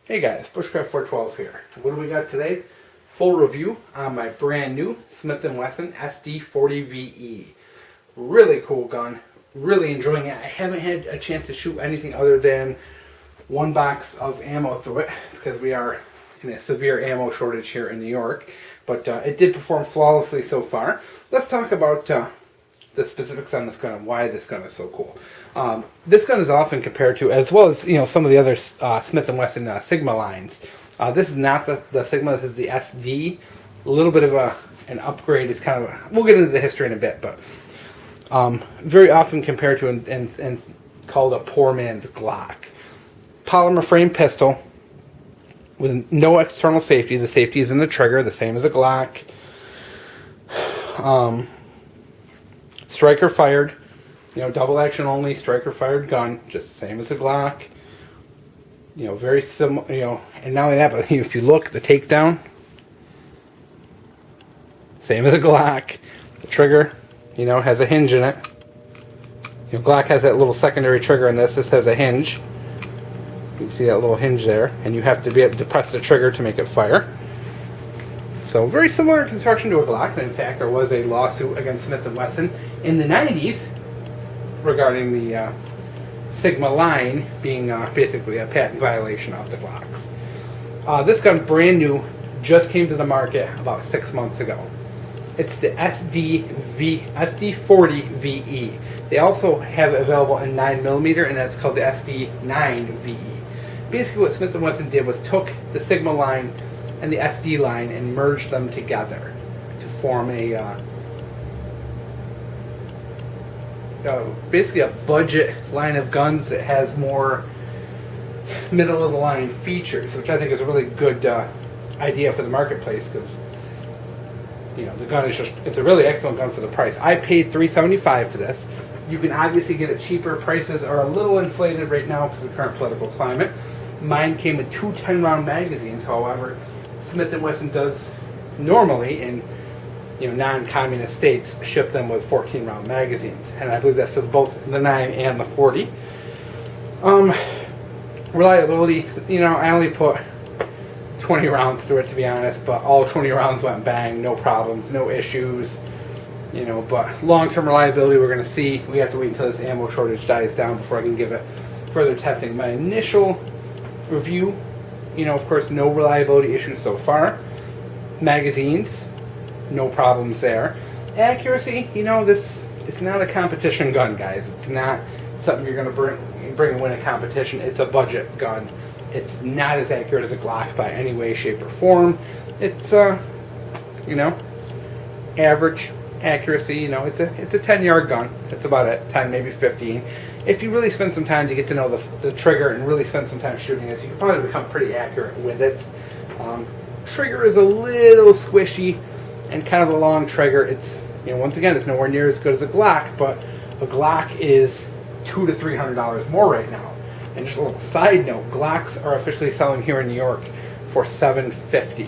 Hey guys, Bushcraft 412 here. What do we got today? Full review on my brand new Smith & Wesson SD40VE. Really cool gun. Really enjoying it. I haven't had a chance to shoot anything other than one box of ammo through it because we are in a severe ammo shortage here in New York. But it did perform flawlessly so far. Let's talk about the specifics on this gun and why this gun is so cool. This gun is often compared to, as well as some of the other Smith & Wesson Sigma lines. This is not the Sigma, this is the SD. A little bit of an upgrade. Is kind of we'll get into the history in a bit, but very often compared to and called a poor man's Glock. Polymer frame pistol with no external safety. The safety is in the trigger, the same as a Glock. Striker fired, double action only, striker fired gun, just the same as a Glock. Very similar, and not only that, but if you look, the takedown, same as a Glock. The trigger, has a hinge in it. Glock has that little secondary trigger in this. This has a hinge. You can see that little hinge there, and you have to be able to press the trigger to make it fire. So very similar construction to a Glock, and in fact there was a lawsuit against Smith & Wesson in the 90s regarding the Sigma line being basically a patent violation of the Glocks. This gun, brand new, just came to the market about 6 months ago. It's the SD40VE. They also have it available in 9mm, and that's called the SD9VE. Basically what Smith & Wesson did was took the Sigma line and the SD line and merged them together to form basically a budget line of guns that has more middle of the line features, which I think is a really good idea for the marketplace because the gun is it's a really excellent gun for the price. I paid $375 for this. You can obviously get it cheaper. Prices are a little inflated right now because of the current political climate. Mine came with two 10-round magazines, however. Smith & Wesson does normally in non-communist states ship them with 14-round magazines, and I believe that's for both the 9 and the 40. Reliability, I only put 20 rounds through it, to be honest, but all 20 rounds went bang, no problems, no issues. But long-term reliability we're going to see. We have to wait until this ammo shortage dies down before I can give it further testing. My initial review, of course, no reliability issues so far. Magazines, no problems there. Accuracy, this it's not a competition gun, guys. It's not something you're going to bring and win a competition. It's a budget gun. It's not as accurate as a Glock by any way, shape, or form. It's average accuracy. It's a 10-yard gun. That's about it. 10, maybe 15. If you really spend some time to get to know the trigger and really spend some time shooting this, you can probably become pretty accurate with it. Trigger is a little squishy and kind of a long trigger. It's once again, it's nowhere near as good as a Glock, but a Glock is $200 to $300 more right now. And just a little side note, Glocks are officially selling here in New York for $750.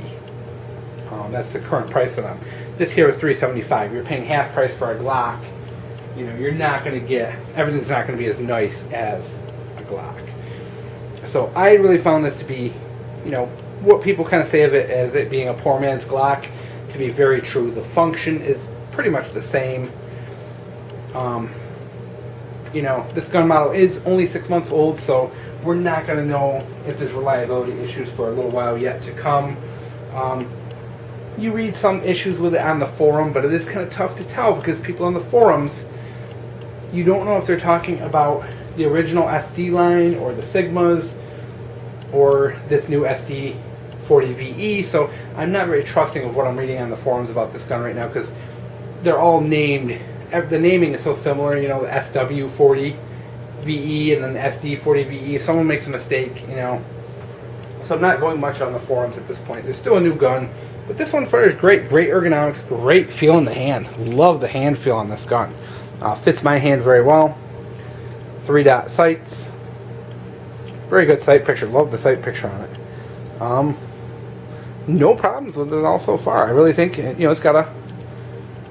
That's the current price of them. This here is $375. You're paying half price for a Glock. You're not going to get, everything's not going to be as nice as a Glock. So I really found this to be, what people kind of say of it as it being a poor man's Glock, to be very true. The function is pretty much the same. This gun model is only 6 months old, so we're not going to know if there's reliability issues for a little while yet to come. You read some issues with it on the forum, but it is kind of tough to tell because people on the forums, you don't know if they're talking about the original SD line or the Sigmas or this new SD40VE, so I'm not very trusting of what I'm reading on the forums about this gun right now because they're all named. The naming is so similar, the SW40VE and then the SD40VE. If someone makes a mistake, So I'm not going much on the forums at this point. There's still a new gun, but this one fires great. Great ergonomics, great feel in the hand. Love the hand feel on this gun. Fits my hand very well. 3-dot sights. Very good sight picture. Love the sight picture on it. No problems with it all so far. I really think, it's got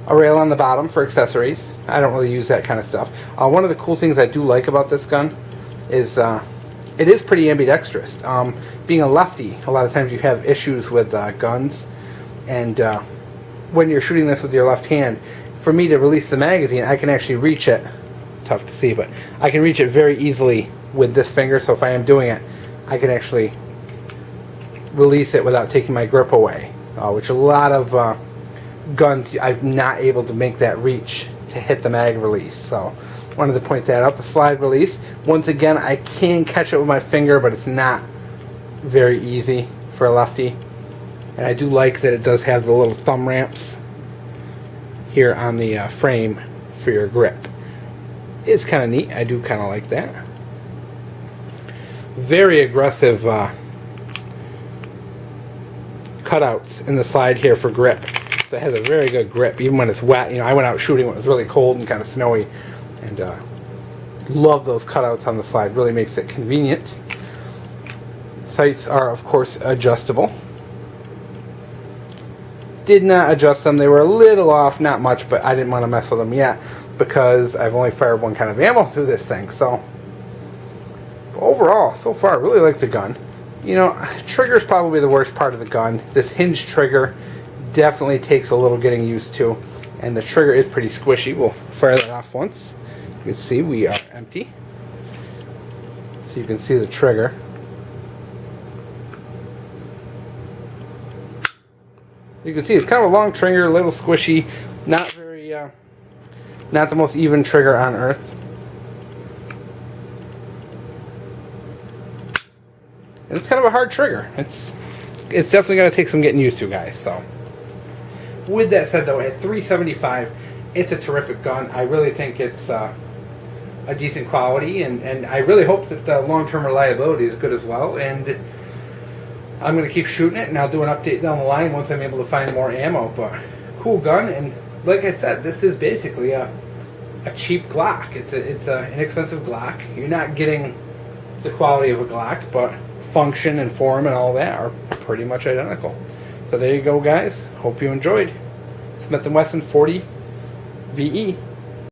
a rail on the bottom for accessories. I don't really use that kind of stuff. One of the cool things I do like about this gun is it is pretty ambidextrous. Being a lefty, a lot of times you have issues with guns, and when you're shooting this with your left hand, for me to release the magazine, I can actually reach it. Tough to see, but I can reach it very easily with this finger. So if I am doing it, I can actually release it without taking my grip away, which a lot of guns I'm not able to make that reach to hit the mag release. So wanted to point that out. The slide release, once again, I can catch it with my finger, but it's not very easy for a lefty. And I do like that it does have the little thumb ramps here on the frame for your grip. It's kind of neat. I do kind of like that. Very aggressive cutouts in the slide here for grip. So it has a very good grip, even when it's wet. You know, I went out shooting when it was really cold and kind of snowy, and love those cutouts on the slide. Really makes it convenient. Sights are, of course, adjustable. Did not adjust them. They were a little off, not much, but I didn't want to mess with them yet because I've only fired one kind of ammo through this thing. So overall, so far, I really like the gun. You know, trigger's probably the worst part of the gun. This hinge trigger definitely takes a little getting used to, and the trigger is pretty squishy. We'll fire that off once. You can see we are empty, so you can see the trigger. You can see it's kind of a long trigger, a little squishy, not very, not the most even trigger on earth. And it's kind of a hard trigger. It's definitely going to take some getting used to, guys. So, with that said, though, at $375, it's a terrific gun. I really think it's a decent quality, and I really hope that the long-term reliability is good as well. And I'm going to keep shooting it, and I'll do an update down the line once I'm able to find more ammo. But cool gun, and like I said, this is basically a cheap Glock. It's an inexpensive Glock. You're not getting the quality of a Glock, but function and form and all that are pretty much identical. So there you go, guys. Hope you enjoyed. Smith & Wesson 40VE.